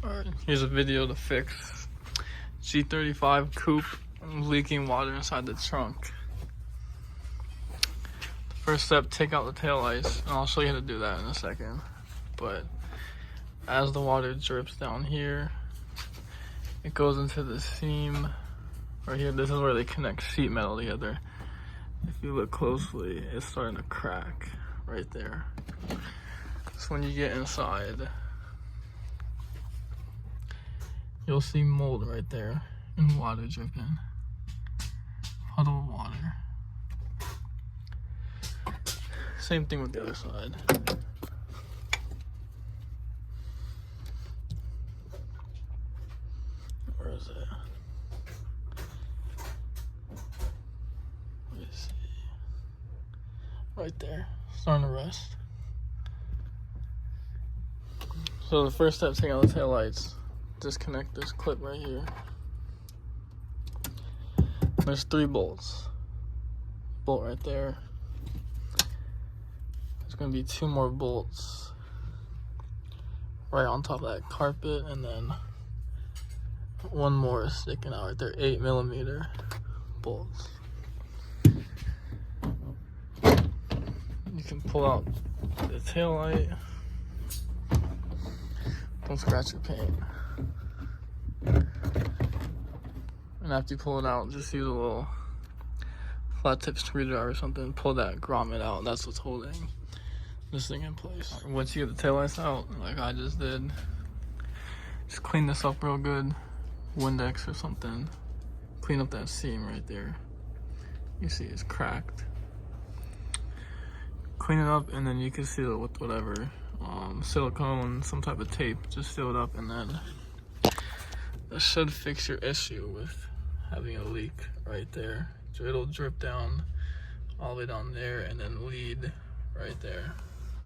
Alright, here's a video to fix G35 Coupe leaking water inside the trunk. The first step, take out the taillights, and I'll show you how to do that in a second. But as the water drips down here, it goes into the seam right here. This is where they connect sheet metal together. If you look closely, it's starting to crack right there. So when you get inside, you'll see mold right there and water dripping. Puddle of water. Same thing with the other side. Where is it? Let me see. Right there. Starting to rust. So the first step, take out the tail lights. Disconnect this clip right here. There's 3 bolts. Bolt right there. There's gonna be 2 more bolts right on top of that carpet, and then 1 more is sticking out right there. 8mm bolts. You can pull out the tail light. Don't scratch your paint. And after you pull it out, just use a little flat tip screwdriver or something. Pull that grommet out. That's what's holding this thing in place. Once you get the taillights out, like I just did, just clean this up real good. Windex or something. Clean up that seam right there. You see it's cracked. Clean it up, and then you can seal it with whatever. Silicone, some type of tape. Just seal it up, and then that should fix your issue with having a leak right there. So it'll drip down all the way down there and then lead right there.